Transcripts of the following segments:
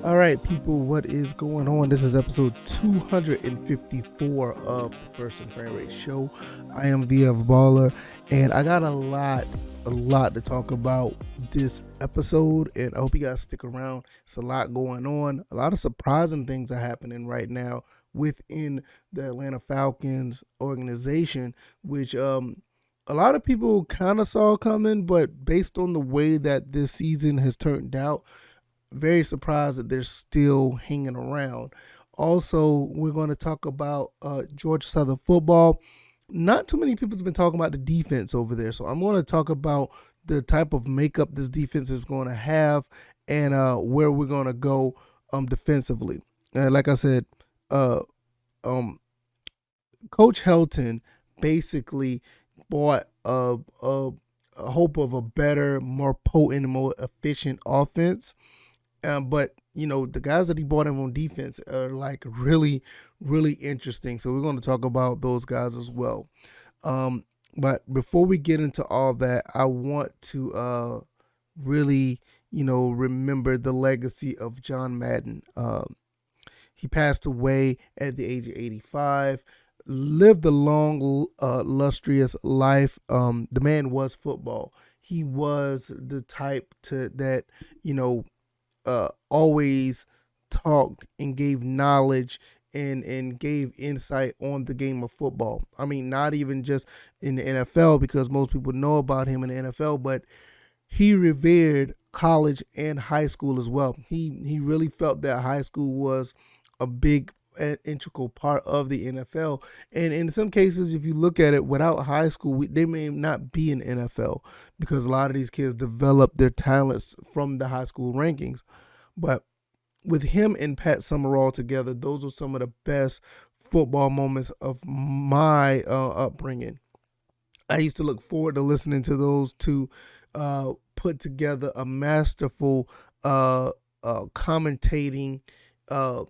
All right, people, what is going on? This is episode 254 of the First and Frame Rate Show. I am VF Baller, and I got a lot to talk about this episode, and I hope you guys stick around. It's a lot going on. A lot of surprising things are happening right now within the Atlanta Falcons organization, which a lot of people kind of saw coming, but based on the way that this season has turned out, very surprised that they're still hanging around. Also, we're going to talk about Georgia Southern football. Not too many people have been talking about the defense over there, so I'm going to talk about the type of makeup this defense is going to have and where we're going to go defensively. Like I said, Coach Helton basically bought a hope of a better, more potent, more efficient offense. But the guys that he bought in on defense are like really, really interesting. So we're going to talk about those guys as well. But before we get into all that, I want to really, remember the legacy of John Madden. He passed away at the age of 85. Lived a long, illustrious life. The man was football. He was the type that always talked and gave knowledge and gave insight on the game of football. I mean, not even just in the NFL, because most people know about him in the NFL, but he revered college and high school as well. He really felt that high school was a big and integral part of the NFL. And in some cases, if you look at it, without high school, they may not be in NFL, because a lot of these kids develop their talents from the high school rankings. But with him and Pat Summerall together, those are some of the best football moments of my upbringing. I used to look forward to listening to those two put together a masterful commentating. I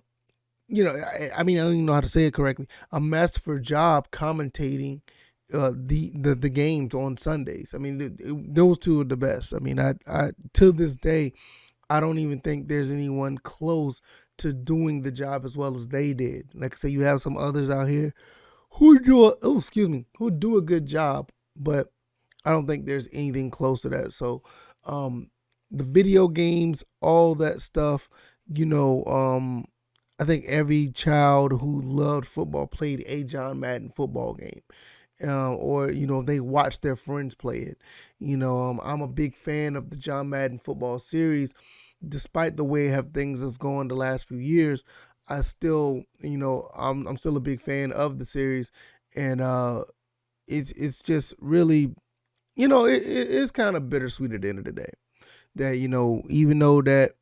don't even know how to say it correctly. A masterful job commentating the games on Sundays. I mean, those two are the best. I mean, I to this day, I don't even think there's anyone close to doing the job as well as they did. Like I say, you have some others out here who do a good job, but I don't think there's anything close to that. So, the video games, all that stuff, I think every child who loved football played a John Madden football game. Or they watched their friends play it. I'm a big fan of the John Madden football series. Despite the way things have gone the last few years, I still, I'm still a big fan of the series, and it's just really, it's kind of bittersweet at the end of the day that even though that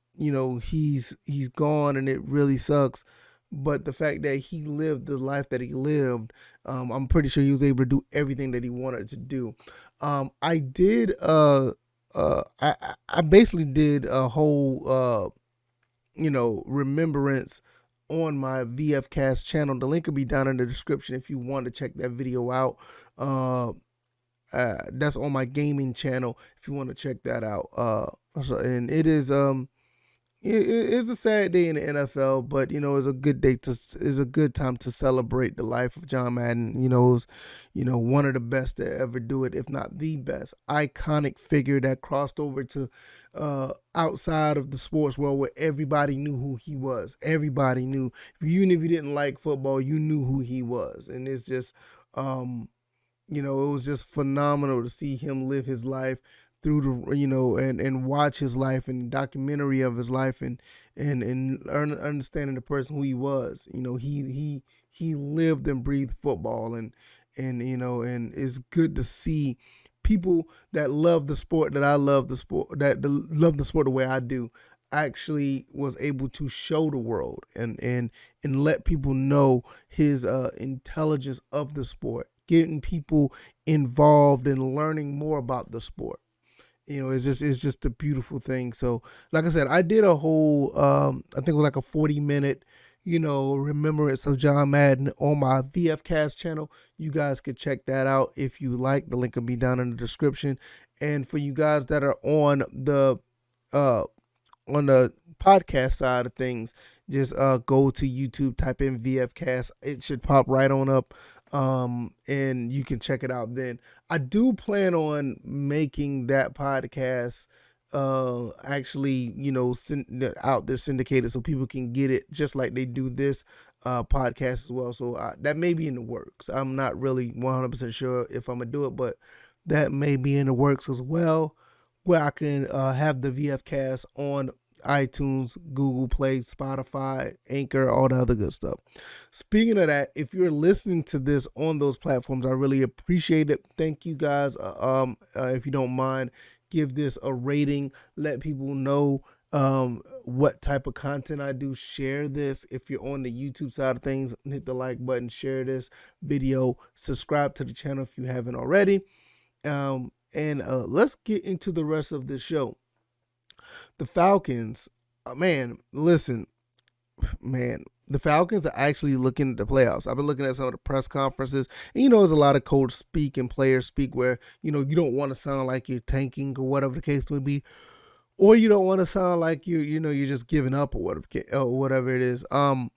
he's gone and it really sucks. But the fact that he lived the life that he lived, I'm pretty sure he was able to do everything that he wanted to do. I did, I basically did a whole, remembrance on my VFcast channel. The link will be down in the description if you want to check that video out. That's on my gaming channel if you want to check that out. And it is, it's a sad day in the NFL, but it's a good day is a good time to celebrate the life of John Madden. It was, one of the best to ever do it, if not the best. Iconic figure that crossed over to outside of the sports world, where everybody knew who he was. Everybody knew, even if you didn't like football, you knew who he was, and it's just, it was just phenomenal to see him live his life through the and watch his life and documentary of his life and understanding the person who he was. He lived and breathed football, and it's good to see people that love the sport that I love the sport, that love the sport the way I do, actually was able to show the world and let people know his intelligence of the sport, getting people involved and learning more about the sport. It's just a beautiful thing. So, like I said, I did a whole, I think it was like a 40-minute, remembrance of John Madden on my VFcast channel. You guys could check that out if you like. The link will be down in the description. And for you guys that are on the on the podcast side of things, just go to YouTube, type in VFcast. It should pop right on up, and you can check it out then. I do plan on making that podcast actually, out there syndicated so people can get it just like they do this podcast as well. So that may be in the works. I'm not really 100% sure if I'm gonna do it, but that may be in the works as well, where I can have the VFcast on iTunes, Google Play, Spotify, Anchor, all the other good stuff. Speaking of that, if you're listening to this on those platforms, I really appreciate it. Thank you guys. If you don't mind, give this a rating. Let people know what type of content I do. Share this. If you're on the YouTube side of things, hit the like button, share this video, subscribe to the channel if you haven't already. And let's get into the rest of the show. The Falcons, listen, the Falcons are actually looking at the playoffs. I've been looking at some of the press conferences, and there's a lot of coach speak and players speak where, you don't want to sound like you're tanking or whatever the case may be, or you don't want to sound like you're just giving up or whatever it is. The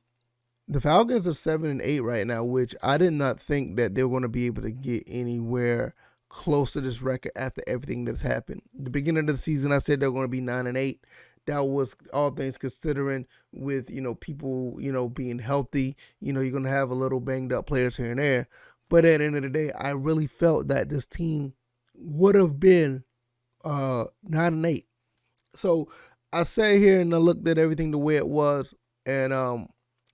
Falcons are 7-8 right now, which I did not think that they were going to be able to get anywhere close to this record after everything that's happened. The beginning of the season, I said they're going to be 9-8. That was all things considering, with people being healthy. You're going to have a little banged up players here and there, but at the end of the day, I really felt that this team would have been 9-8. So I sat here and I looked at everything the way it was, and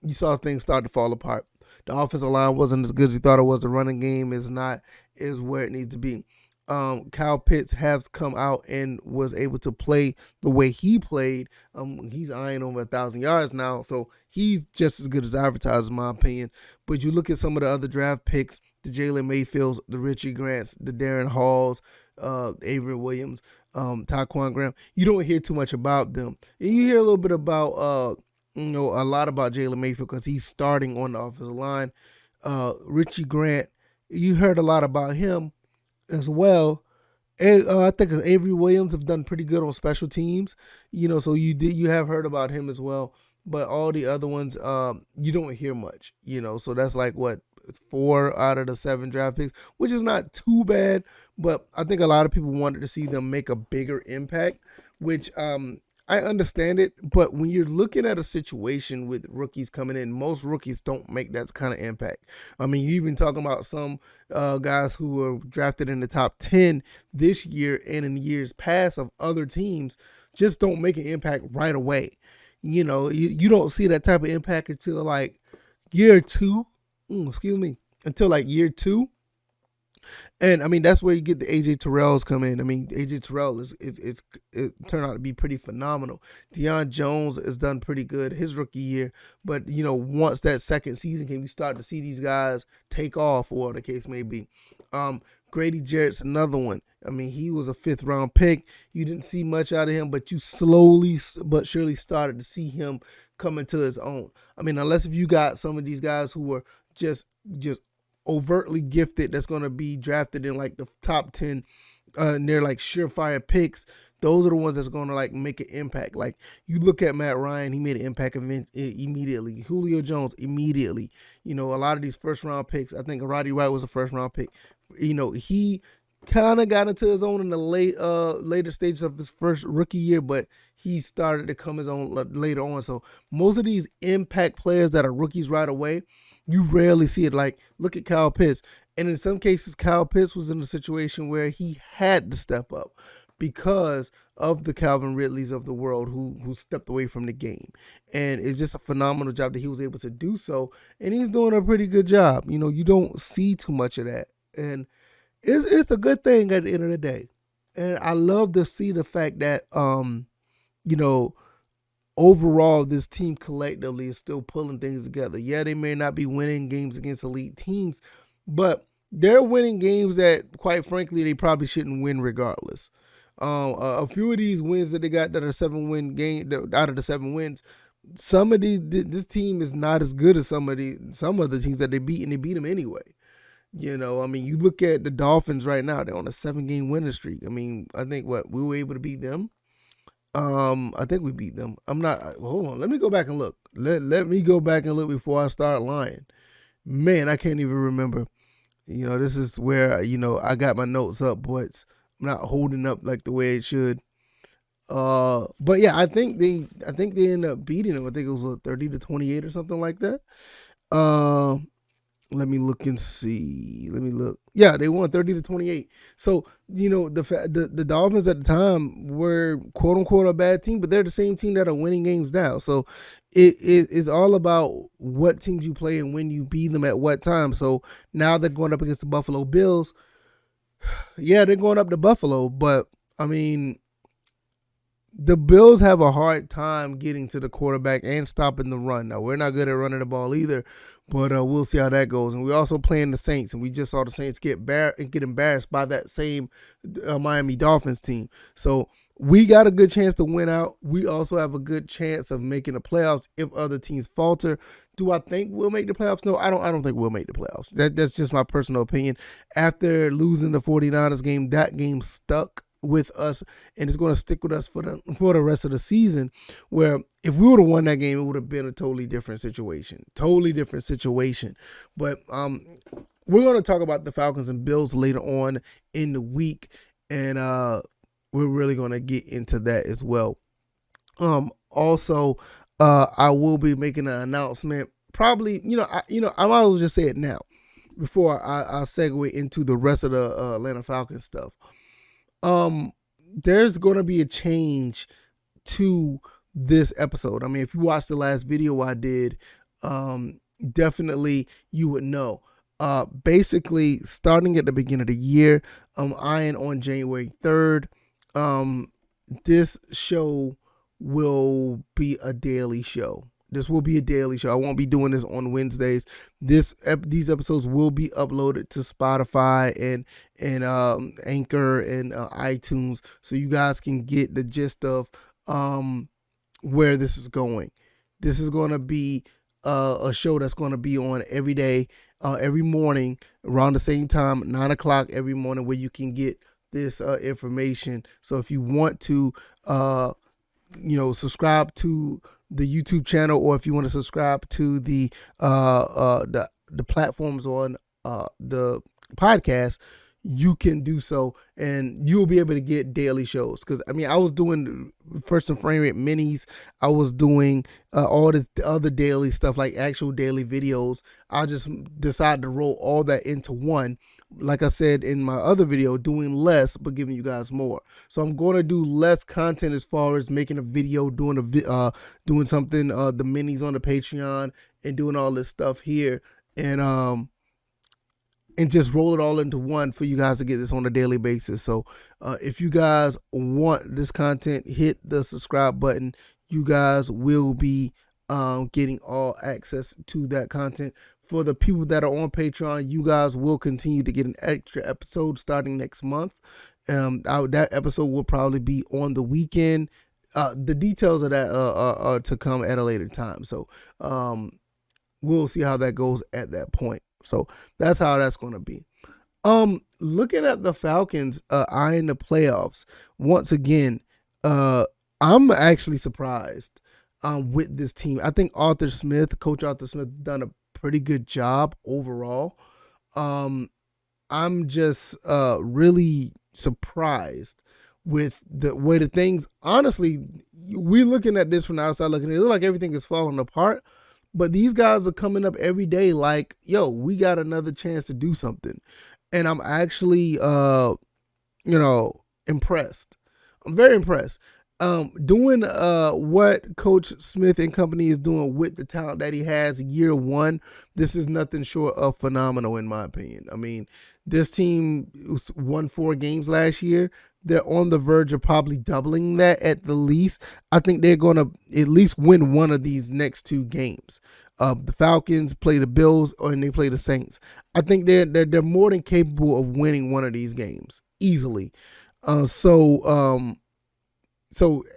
you saw things start to fall apart. The offensive line wasn't as good as you thought it was. The running game is where it needs to be. Kyle Pitts has come out and was able to play the way he played. He's eyeing over 1,000 yards now, so he's just as good as advertised, in my opinion. But you look at some of the other draft picks, the Jalen Mayfields, the Richie Grants, the Darren Halls, Avery Williams, Taquan Graham. You don't hear too much about them. And you hear a little bit about, a lot about Jalen Mayfield because he's starting on the offensive line. Richie Grant, you heard a lot about him as well. And I think Avery Williams have done pretty good on special teams, so you have heard about him as well. But all the other ones, you don't hear much, so that's like 4 out of the 7 draft picks, which is not too bad. But I think a lot of people wanted to see them make a bigger impact, which I understand it. But when you're looking at a situation with rookies coming in, most rookies don't make that kind of impact. I mean, you even talking about some guys who were drafted in the top 10 this year and in years past of other teams just don't make an impact right away. You don't see that type of impact until like year 2. Until like year 2. And I mean, that's where you get the AJ Terrells come in. I mean, AJ Terrell it turned out to be pretty phenomenal. Deion Jones has done pretty good his rookie year, but once that second season came, you start to see these guys take off, or the case may be. Grady Jarrett's another one. I mean, he was a 5th round pick. You didn't see much out of him, but you slowly but surely started to see him come into his own. I mean, unless if you got some of these guys who were just overtly gifted that's going to be drafted in like the top 10, and they're like surefire picks, those are the ones that's going to like make an impact. Like you look at Matt Ryan, he made an impact immediately. Julio Jones immediately. A lot of these first round picks, I think Roddy Wright was a first round pick. He kind of got into his own in the later stages of his first rookie year, but he started to come his own later on. So most of these impact players that are rookies right away, you rarely see it. Like, look at Kyle Pitts. And in some cases, Kyle Pitts was in a situation where he had to step up because of the Calvin Ridleys of the world who stepped away from the game. And it's just a phenomenal job that he was able to do so. And he's doing a pretty good job. You don't see too much of that. And it's a good thing at the end of the day. And I love to see the fact that, overall, this team collectively is still pulling things together. Yeah, they may not be winning games against elite teams, but they're winning games that, quite frankly, they probably shouldn't win regardless. A few of these wins that they got that are 7-win game out of the 7 wins, some of this team is not as good as some of the teams that they beat, and they beat them anyway. I mean, you look at the Dolphins right now; they're on a 7-game winning streak. I mean, I think we were able to beat them. I think we beat them. I'm not. Hold on. Let me go back and look. Let me go back and look before I start lying. Man, I can't even remember. This is where I got my notes up, but I'm not holding up like the way it should. But yeah, I think they ended up beating them. I think it was 30-28 or something like that. Uh, Let me look and see. Let me look. Yeah, they won 30-28. So the Dolphins at the time were quote unquote a bad team, but they're the same team that are winning games now. So it is all about what teams you play and when you beat them at what time. So now they're going up against the Buffalo Bills. Yeah, they're going up to Buffalo, but I mean, the Bills have a hard time getting to the quarterback and stopping the run. Now, we're not good at running the ball either, but we'll see how that goes. And we're also playing the Saints, and we just saw the Saints get embarrassed by that same Miami Dolphins team. So we got a good chance to win out. We also have a good chance of making the playoffs if other teams falter. Do I think we'll make the playoffs? No, I don't think we'll make the playoffs. That's just my personal opinion. After losing the 49ers game, that game stuck with us, and it's going to stick with us for the rest of the season, where if we would have won that game, it would have been a totally different situation. But we're going to talk about the Falcons and Bills later on in the week, and we're really going to get into that as well. Also, I will be making an announcement. Probably, I might as well just say it now before I segue into the rest of the Atlanta Falcons stuff. There's going to be a change to this episode. I mean, if you watched the last video I did, definitely you would know. Basically, starting at the beginning of the year, eyeing on January 3rd, this show will be a daily show. This will be a daily show. I won't be doing this on Wednesdays. These episodes will be uploaded to Spotify and Anchor and iTunes, so you guys can get the gist of where this is going. This is going to be a show that's going to be on every day, every morning around the same time, 9 o'clock every morning, where you can get this information. So if you want to, subscribe to the YouTube channel, or if you want to subscribe to the platforms on the podcast, you can do so, and you'll be able to get daily shows. Because I mean, I was doing First and Frame Rate minis. I was doing all the other daily stuff, like actual daily videos. I just decided to roll all that into one. Like I said in my other video, doing less but giving you guys more. So I'm going to do less content as far as making a video, doing something, the minis on the Patreon, and doing all this stuff here, and just roll it all into one for you guys to get this on a daily basis. So if you guys want this content, hit the subscribe button. You guys will be getting all access to that content. For the people that are on Patreon, you guys will continue to get an extra episode starting next month. That episode will probably be on the weekend. The details of that are to come at a later time. So we'll see how that goes at that point. So that's how that's going to be. Looking at the Falcons eyeing the playoffs, once again, I'm actually surprised with this team. I think Coach Arthur Smith, done a pretty good job overall. I'm just really surprised with the way the things, honestly, we looking at this from the outside looking at it, look like everything is falling apart. But these guys are coming up every day like, yo, we got another chance to do something. And I'm actually, impressed. I'm very impressed. Doing what Coach Smith and company is doing with the talent that he has year one, this is nothing short of phenomenal in my opinion. I mean, this team won 4 games last year. They're on the verge of probably doubling that at the least. I think they're going to at least win one of these next 2 games. The Falcons play the Bills, and they play the Saints. I think they're more than capable of winning one of these games easily. So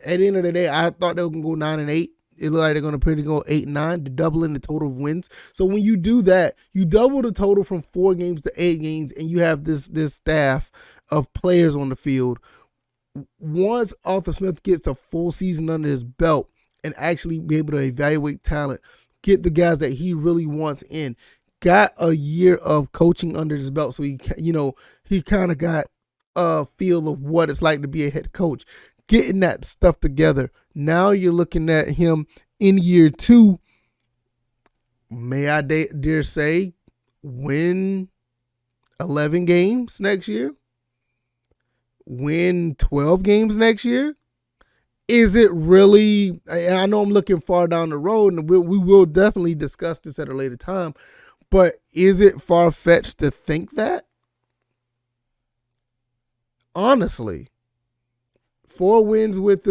at the end of the day, I thought they were going to go 9-8. It looked like they're going to go 8-9, to doubling the total of wins. So when you do that, you double the total from 4 games to 8 games, and you have this staff of players on the field. once Arthur Smith gets a full season under his belt and actually be able to evaluate talent, get the guys that he really wants in, got a year of coaching under his belt, so he kind of got a feel of what it's like to be a head coach, getting that stuff together. Now you're looking at him in year 2. May I dare say, win 11 games next year? Win 12 games next year? Is it really? I know I'm looking far down the road, and we will definitely discuss this at a later time, but is it far-fetched to think that? Honestly, 4 wins with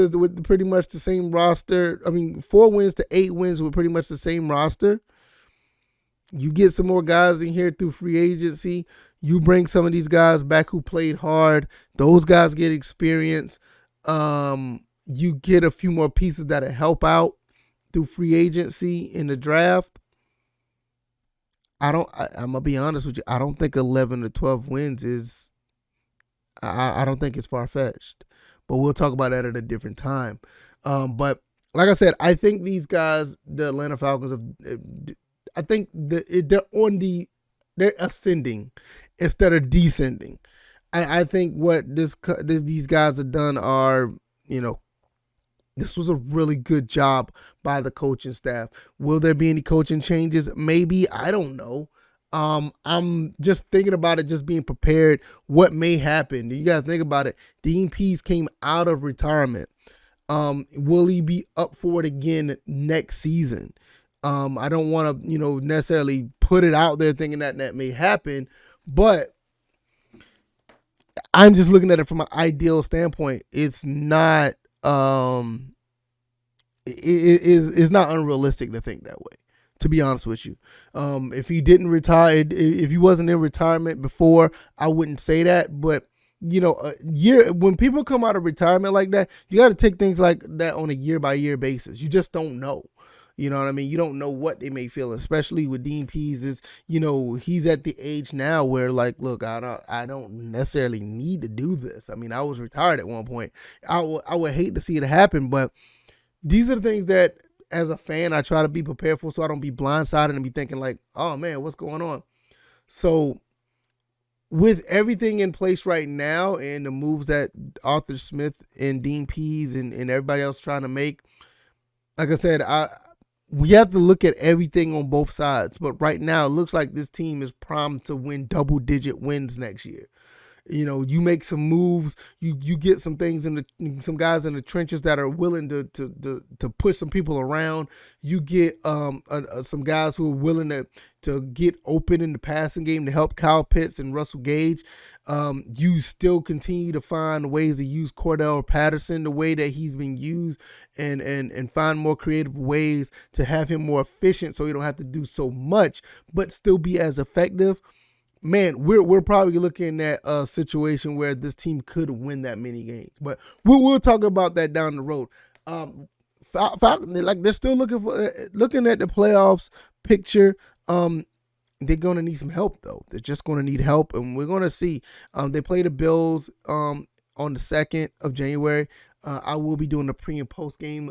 pretty much the same roster. 4 wins to 8 wins with pretty much the same roster. You get some more guys in here through free agency. You bring some of these guys back who played hard. Those guys get experience. You get a few more pieces that'll help out through free agency in the draft. I'm gonna be honest with you. I don't think 11 to 12 wins is. I don't think it's far fetched, but we'll talk about that at a different time. But like I said, I think these guys, the Atlanta Falcons, I think they're ascending instead of descending. I think what these guys have done are, this was a really good job by the coaching staff. Will there be any coaching changes? Maybe. I don't know. I'm just thinking about it, just being prepared. What may happen? You got to think about it. Dean Pease came out of retirement. Will he be up for it again next season? I don't want to, necessarily put it out there thinking that may happen, but I'm just looking at it from an ideal standpoint. It's not, it's not unrealistic to think that way, to be honest with you. If he didn't retire, if he wasn't in retirement before, I wouldn't say that, but a year, when people come out of retirement like that, you got to take things like that on a year by year basis. You just don't know. You know what I mean? You don't know what they may feel, especially with Dean Pease. He's at the age now where, like, look, I don't necessarily need to do this. I was retired at one point. I would hate to see it happen, but these are the things that, as a fan, I try to be prepared for, so I don't be blindsided and be thinking like, oh man, what's going on? So with everything in place right now and the moves that Arthur Smith and Dean Pease and everybody else trying to make, like I said, we have to look at everything on both sides. But right now, it looks like this team is primed to win double-digit wins next year. You make some moves, you get some things some guys in the trenches that are willing to push some people around. You get some guys who are willing to get open in the passing game to help Kyle Pitts and Russell Gage. You still continue to find ways to use Cordell Patterson the way that he's been used, and find more creative ways to have him more efficient so he don't have to do so much but still be as effective. Man, we're probably looking at a situation where this team could win that many games, but we'll talk about that down the road. Falcons, like, they're still looking at the playoffs picture. They're gonna need some help though. They're just gonna need help, and we're gonna see. They play the Bills on the 2nd of January. I will be doing the pre and post game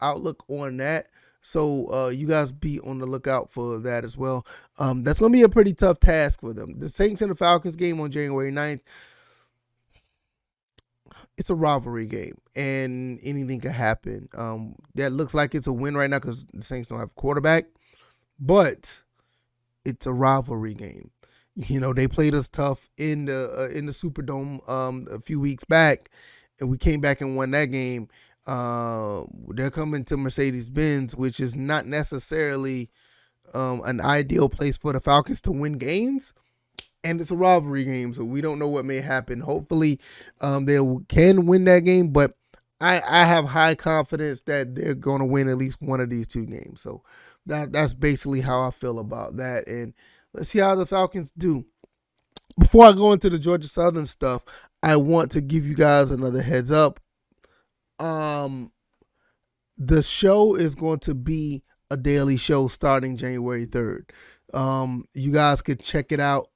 outlook on that. So you guys be on the lookout for that as well. That's going to be a pretty tough task for them. The Saints and the Falcons game on January 9th, it's a rivalry game, and anything can happen. That looks like it's a win right now because the Saints don't have a quarterback, but it's a rivalry game. They played us tough in the Superdome a few weeks back, and we came back and won that game. They're coming to Mercedes-Benz, which is not necessarily an ideal place for the Falcons to win games, and it's a rivalry game, so we don't know what may happen. Hopefully they can win that game, but I have high confidence that they're going to win at least one of these 2 games. So that's basically how I feel about that, and let's see how the Falcons do. Before I go into the Georgia Southern stuff, I want to give you guys another heads up. The show is going to be a daily show starting January 3rd. You guys could check it out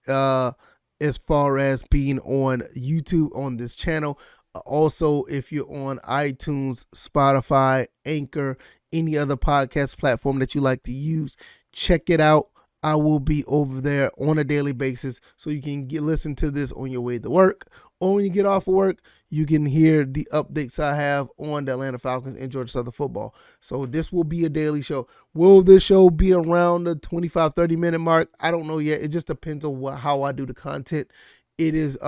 as far as being on YouTube on this channel. Also, if you're on iTunes, Spotify, Anchor, any other podcast platform that you like to use, check it out. I will be over there on a daily basis, so you can listen to this on your way to work, or when you get off of work, you can hear the updates I have on the Atlanta Falcons and Georgia Southern football. So this will be a daily show. Will this show be around the 25, 30-minute mark? I don't know yet. It just depends on how I do the content. It is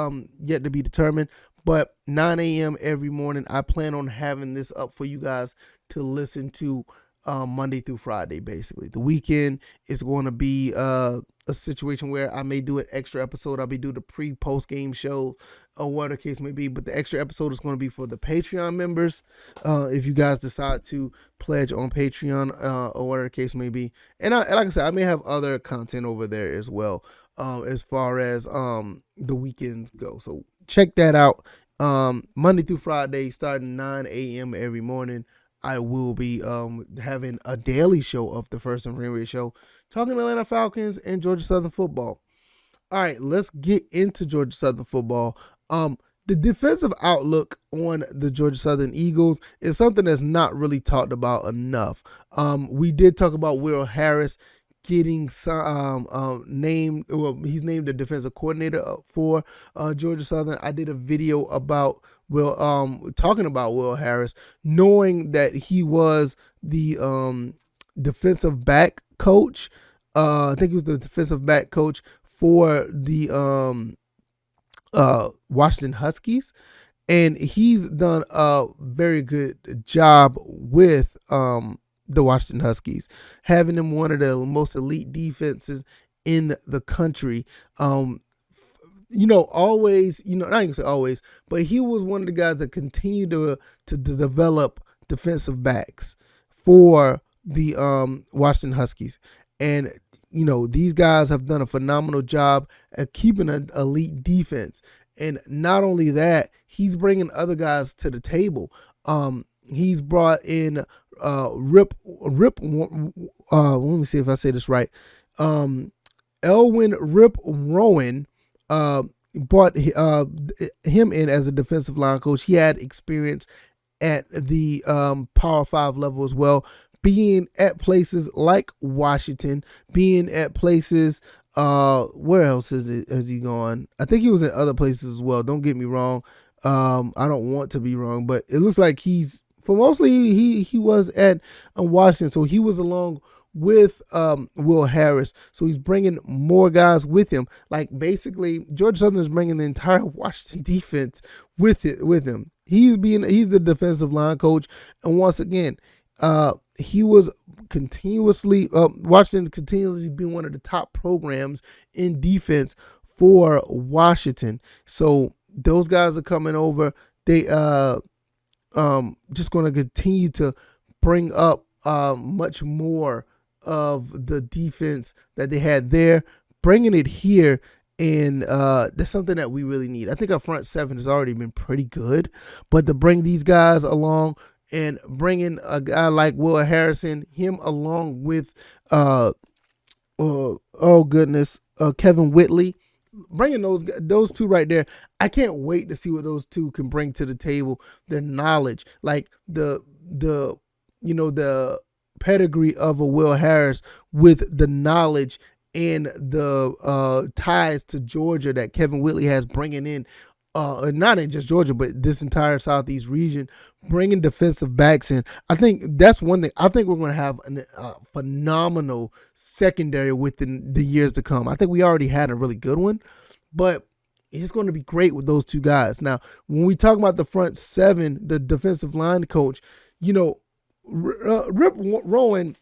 yet to be determined. But 9 a.m. every morning, I plan on having this up for you guys to listen to Monday through Friday, basically. The weekend is going to be a situation where I may do an extra episode. I'll be doing the pre-post game show or whatever the case may be. But the extra episode is going to be for the Patreon members. If you guys decide to pledge on Patreon or whatever the case may be. And like I said, I may have other content over there as well as far as the weekends go. So check that out. Monday through Friday, starting 9 a.m. every morning. I will be having a daily show of the First and Premier Show, talking Atlanta Falcons and Georgia Southern football. All right, let's get into Georgia Southern football. The defensive outlook on the Georgia Southern Eagles is something that's not really talked about enough. We did talk about Will Harris getting named. Well, he's named the defensive coordinator for Georgia Southern. I did a video about talking about Will Harris, knowing that he was the defensive back coach. I think he was the defensive back coach for the Washington Huskies, and he's done a very good job with the Washington Huskies, having them one of the most elite defenses in the country. Always, not even say always, but he was one of the guys that continued to develop defensive backs for the Washington Huskies. And, these guys have done a phenomenal job at keeping an elite defense. And not only that, he's bringing other guys to the table. He's brought in let me see if I say this right. Elwyn Rip Rowan brought him in as a defensive line coach. He had experience at the Power 5 level as well, being at places like Washington, being at places where else has he gone? I think he was in other places as well. Don't get me wrong. I don't want to be wrong, but it looks like mostly he was at Washington, so he was along with Will Harris. So he's bringing more guys with him. Like, basically, Georgia Southern is bringing the entire Washington defense with him. He's the defensive line coach, and once again, he was Washington continuously being one of the top programs in defense for Washington. So those guys are coming over. They just going to continue to bring up much more of the defense that they had there, bringing it here, and that's something that we really need. I think our front seven has already been pretty good, but to bring these guys along and bringing a guy like Will Harrison, him along with Kevin Whitley, bringing those two right there, I can't wait to see what those two can bring to the table. Their knowledge, like the pedigree of a Will Harris with the knowledge and the ties to Georgia that Kevin Whitley has, bringing in not in just Georgia, but this entire Southeast region, bringing defensive backs in. I think that's one thing. I think we're going to have a phenomenal secondary within the years to come. I think we already had a really good one, but it's going to be great with those two guys. Now, when we talk about the front seven, the defensive line coach, Rip Rowan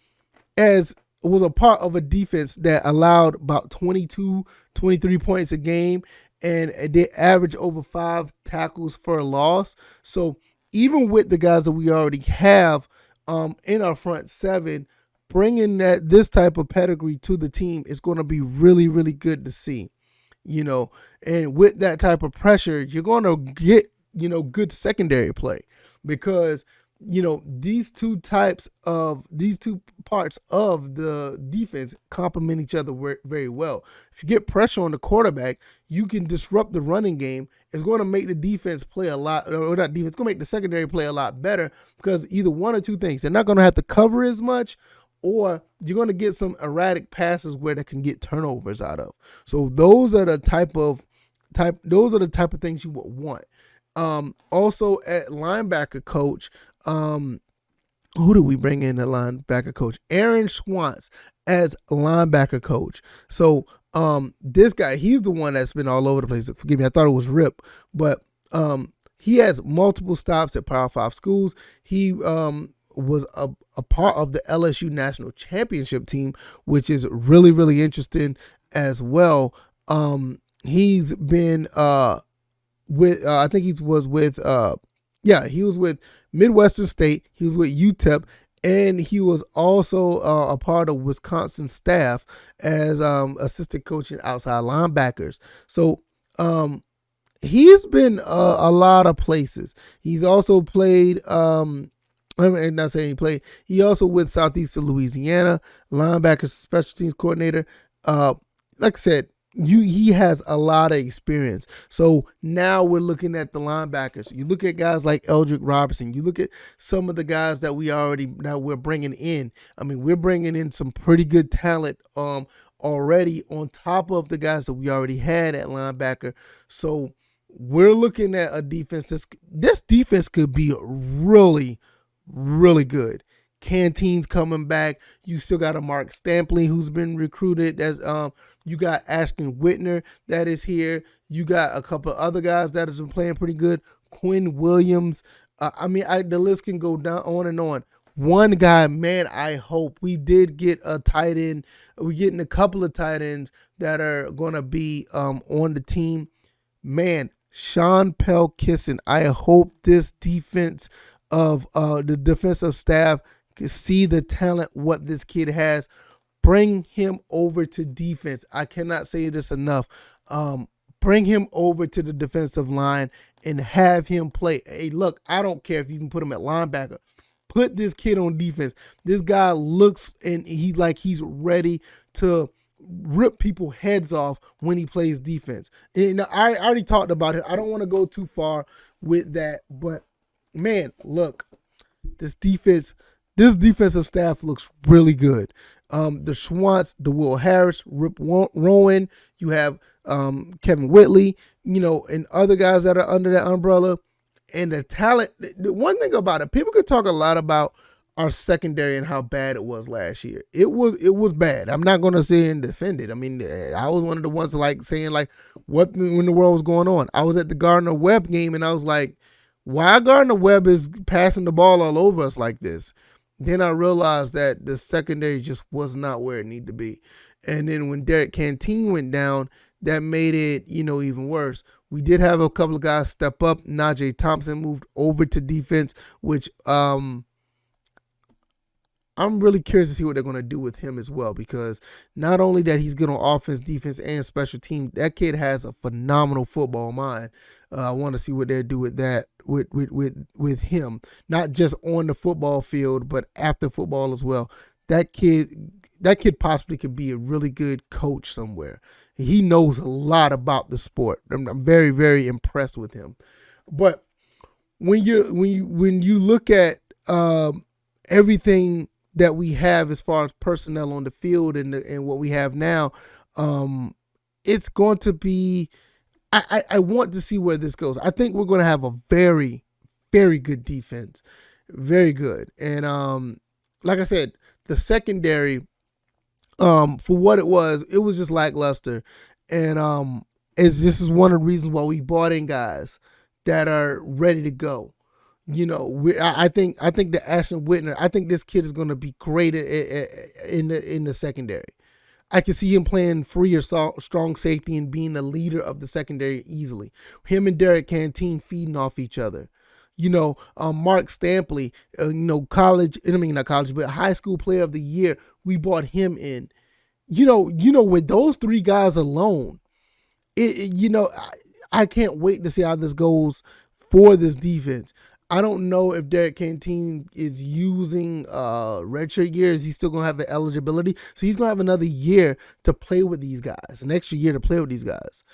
was a part of a defense that allowed about 22, 23 points a game, and they average over 5 tackles for a loss. So even with the guys that we already have in our front seven, bringing this type of pedigree to the team is going to be really, really good to see. And with that type of pressure, you're going to get, good secondary play, because these two parts of the defense complement each other very well. If you get pressure on the quarterback, you can disrupt the running game. It's going to make the defense play a lot, or not defense, it's going to make the secondary play a lot better because either one or two things. They're not going to have to cover as much, or you're going to get some erratic passes where they can get turnovers out of. So those are the type of things you would want. Also at linebacker coach, who do we bring in the linebacker coach? Aaron Schwantz as linebacker coach. So this guy, he's the one that's been all over the place. Forgive me, I thought it was Rip, but he has multiple stops at Power 5 schools. He was a part of the LSU national championship team, which is really, really interesting as well. He's been I think he was with Midwestern State. He was with UTEP, and he was also a part of Wisconsin staff as assistant coaching outside linebackers. So he's been a lot of places. He's also played. I'm not saying he played. He also with Southeastern Louisiana, linebacker special teams coordinator. Like I said, he has a lot of experience. So now we're looking at the linebackers. You look at guys like Eldrick Robertson. You look at some of the guys that we're bringing in. I mean, we're bringing in some pretty good talent already on top of the guys that we already had at linebacker. So we're looking at a defense. This defense could be really, really good. Canteen's coming back. You still got a Mark Stampley who's been recruited. You got Ashton Whitner that is here. You got a couple of other guys that have been playing pretty good. Quinn Williams. The list can go down on and on. One guy, man, I hope we did get a tight end. We're getting a couple of tight ends that are going to be on the team. Man, Sean Pelkisson. I hope this defense of the defensive staff can see the talent, what this kid has. Bring him over to defense. I cannot say this enough. Bring him over to the defensive line and have him play. Hey, look, I don't care if you can put him at linebacker. Put this kid on defense. This guy looks and he's ready to rip people's heads off when he plays defense. And I already talked about it. I don't want to go too far with that, but man, look, this defensive staff looks really good. The Schwantz, the Will Harris, Rip Rowan, you have Kevin Whitley, and other guys that are under that umbrella. And the talent, the one thing about it, people could talk a lot about our secondary and how bad it was last year. It was bad. I'm not going to sit and defend it. I mean, I was one of the ones saying what in the world was going on. I was at the Gardner-Webb game and I was like, why Gardner-Webb is passing the ball all over us like this? Then I realized that the secondary just was not where it needed to be. And then when Derek Canteen went down, that made it, even worse. We did have a couple of guys step up. Najee Thompson moved over to defense, which I'm really curious to see what they're going to do with him as well, because not only that he's good on offense, defense, and special team, that kid has a phenomenal football mind. I want to see what they do with that, with him, not just on the football field, but after football as well. That kid possibly could be a really good coach somewhere. He knows a lot about the sport. I'm very, very impressed with him. But when you look at everything that we have as far as personnel on the field and what we have now, it's going to be. I want to see where this goes. I think we're going to have a very, very good defense, very good. And like I said, the secondary, for what it was just lackluster. And this is one of the reasons why we brought in guys that are ready to go. I think that Ashton Whitner, I think this kid is going to be great in the secondary. I can see him playing free or strong safety and being a leader of the secondary easily. Him and Derek Canteen feeding off each other. Mark Stampley, not college, but high school player of the year. We brought him in. With those three guys alone, I can't wait to see how this goes for this defense. I don't know if Derek Canteen is using redshirt year. Is he still gonna have the eligibility? So he's gonna have another year to play with these guys, an extra year to play with these guys,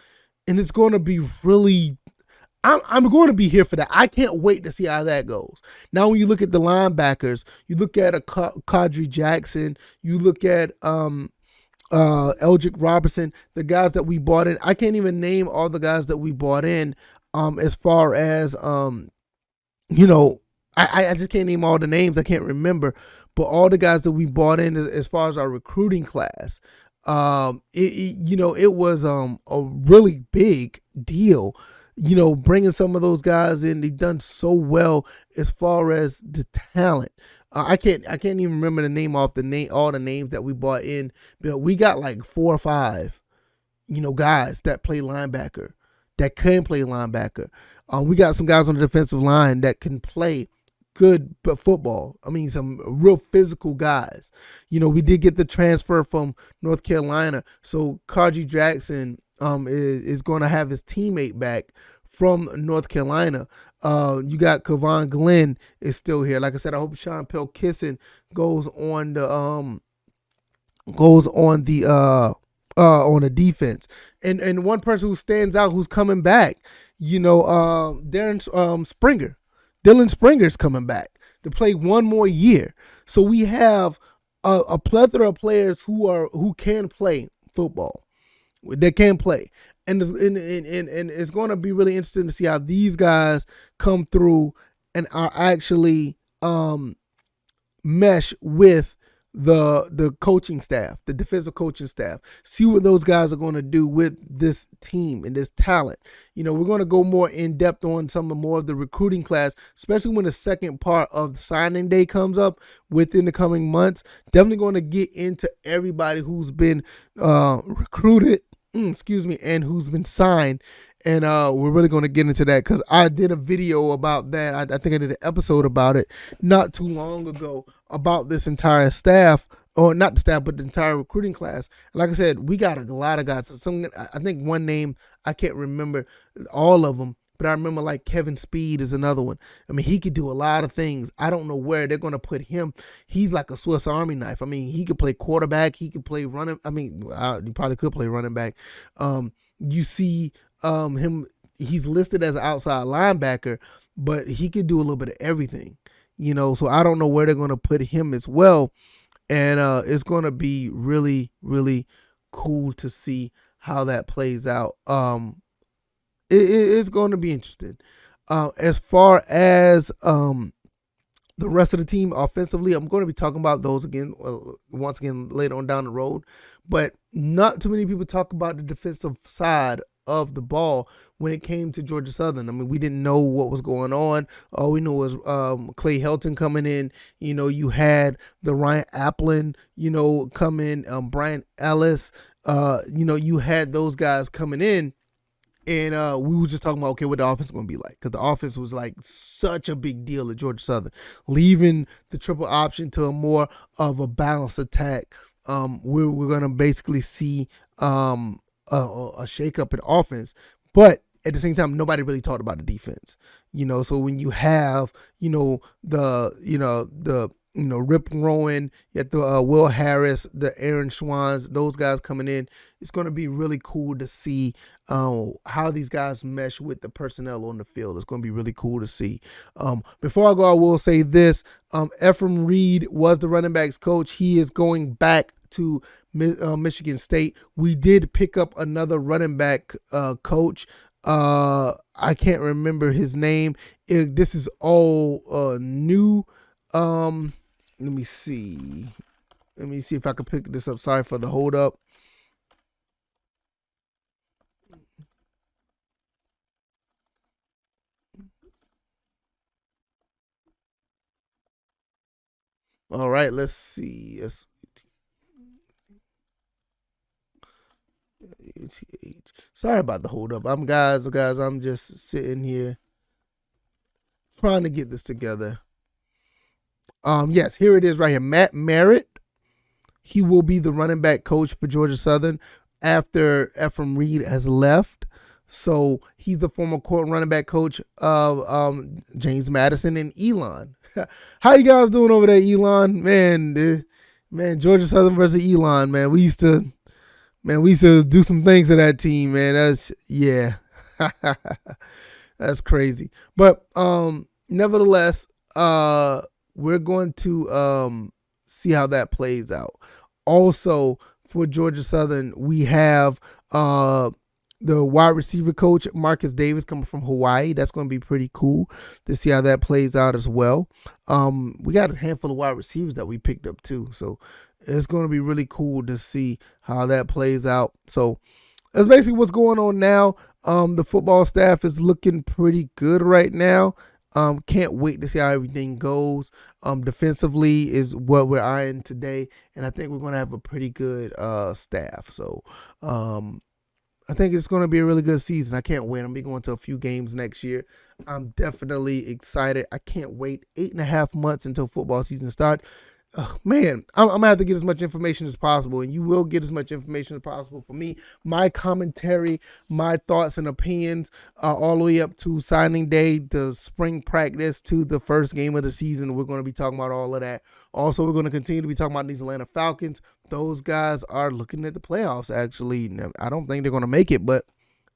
and it's gonna be really. I'm going to be here for that. I can't wait to see how that goes. Now, when you look at the linebackers, you look at a Kadri Jackson, you look at Eldrick Robertson, the guys that we bought in. I can't even name all the guys that we bought in. As far as you know, I just can't name all the names. I can't remember, but all the guys that we bought in as far as our recruiting class, it was a really big deal. Bringing some of those guys in, they've done so well as far as the talent. I can't even remember the name off all the names that we bought in, but we got like 4 or 5, guys that play linebacker, that can play linebacker. We got some guys on the defensive line that can play good football. I mean, some real physical guys. We did get the transfer from North Carolina, so Kadri Jackson is going to have his teammate back from North Carolina. You got Kevon Glenn is still here. Like I said, I hope Sean Pell-Kissin goes on the defense. And one person who stands out who's coming back, Darren Springer. Dylan Springer's coming back to play one more year. So we have a plethora of players who can play football. They can play. And it's going to be really interesting to see how these guys come through and are actually mesh with the coaching staff, the defensive coaching staff. See what those guys are going to do with this team and this talent. We're going to go more in depth on more of the recruiting class, especially when the second part of the signing day comes up within the coming months. Definitely going to get into everybody who's been recruited, and who's been signed. And we're really going to get into that because I did a video about that. I think I did an episode about it not too long ago about this entire staff, or not the staff, but the entire recruiting class. And like I said, we got a lot of guys. I think one name, I can't remember all of them, but I remember like Kevin Speed is another one. I mean, he could do a lot of things. I don't know where they're going to put him. He's like a Swiss Army knife. I mean, he could play quarterback. He could play running. I mean, he probably could play running back. You see him, he's listed as an outside linebacker, but he could do a little bit of everything, so I don't know where they're going to put him as well. And it's going to be really, really cool to see how that plays out. It's going to be interesting. As far as the rest of the team offensively, I'm going to be talking about those again, once again, later on down the road. But not too many people talk about the defensive side of the ball when it came to Georgia Southern. I mean, we didn't know what was going on. All we knew was Clay Helton coming in. You had the Ryan Applin, come in, Brian Ellis. You had those guys coming in. And we were just talking about, okay, what the offense is going to be like. Because the offense was like such a big deal at Georgia Southern. Leaving the triple option to a more of a balanced attack. We're going to basically see a shakeup in offense. But at the same time, nobody really talked about the defense. So when you have, the Rip Rowan, you have the Will Harris, the Aaron Schwans, those guys coming in. It's going to be really cool to see how these guys mesh with the personnel on the field. It's going to be really cool to see. Before I go, I will say this. Ephraim Reed was the running backs coach. He is going back to Michigan State. We did pick up another running back coach. I can't remember his name. This is all new. Let me see if I can pick this up. Sorry for the hold up. All right, let's see. Sorry about the hold up. I'm just sitting here trying to get this together. Yes, here it is right here. Matt Merritt. He will be the running back coach for Georgia Southern after Ephraim Reed has left. So he's the former running back coach of James Madison and Elon. How you guys doing over there, Elon? Man, Georgia Southern versus Elon. Man, we used to do some things to that team. Man, that's crazy. But nevertheless, we're going to see how that plays out. Also, for Georgia Southern, we have the wide receiver coach, Marcus Davis, coming from Hawaii. That's going to be pretty cool to see how that plays out as well. We got a handful of wide receivers that we picked up too. So it's going to be really cool to see how that plays out. So that's basically what's going on now. The football staff is looking pretty good right now. Can't wait to see how everything goes. Defensively is what we're eyeing today, and I think we're going to have a pretty good staff. So I think it's going to be a really good season. I can't wait. I'm going to be going to a few games next year. I'm definitely excited. I can't wait. 8.5 months until football season starts. Man, I'm going to have to get as much information as possible, and you will get as much information as possible for me. My commentary, my thoughts and opinions, all the way up to signing day, the spring practice, to the first game of the season. We're going to be talking about all of that. Also, we're going to continue to be talking about these Atlanta Falcons. Those guys are looking at the playoffs, actually. I don't think they're going to make it, but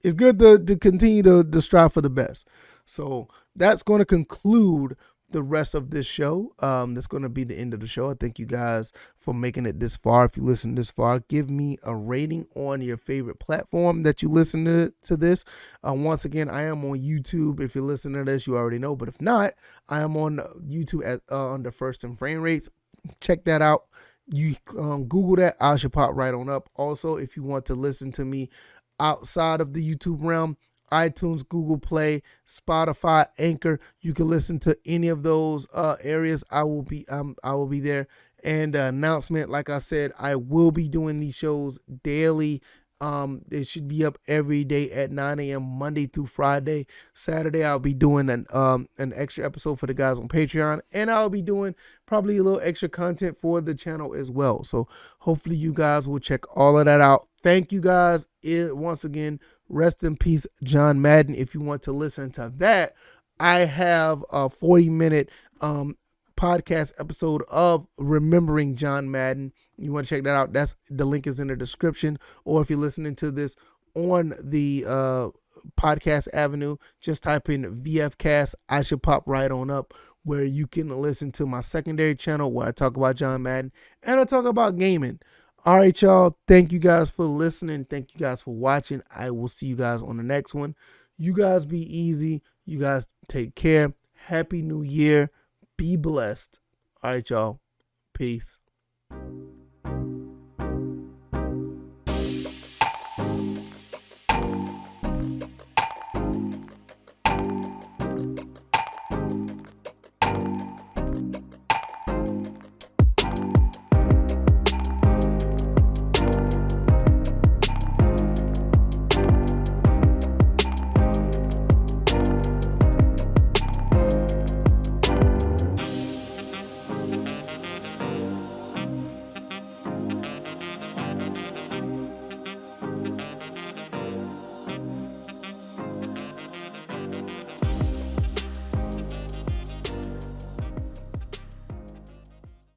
it's good to continue to strive for the best. So that's going to conclude the rest of this show. That's going to be the end of the show. I thank you guys for making it this far. If you listen this far, give me a rating on your favorite platform that you listen to this. Once again, I am on YouTube. If you're listening to this, you already know. But if not, I am on YouTube at under First and Frame Rates. Check that out. You Google that. I should pop right on up. Also, if you want to listen to me outside of the YouTube realm, iTunes, Google Play, Spotify, Anchor. You can listen to any of those areas. I will be there. And announcement, like I said, I will be doing these shows daily. They should be up every day at 9 a.m. Monday through Friday. Saturday, I'll be doing an extra episode for the guys on Patreon, and I'll be doing probably a little extra content for the channel as well. So hopefully you guys will check all of that out. Thank you guys once again. Rest in peace, John Madden. If you want to listen to that, I have a 40-minute podcast episode of Remembering John Madden. You want to check that out? The link is in the description. Or if you're listening to this on the podcast avenue, just type in VFcast. I should pop right on up, where you can listen to my secondary channel where I talk about John Madden and I talk about gaming. All right, y'all. Thank you guys for listening. Thank you guys for watching. I will see you guys on the next one. You guys be easy. You guys take care. Happy New Year. Be blessed. All right, y'all. Peace.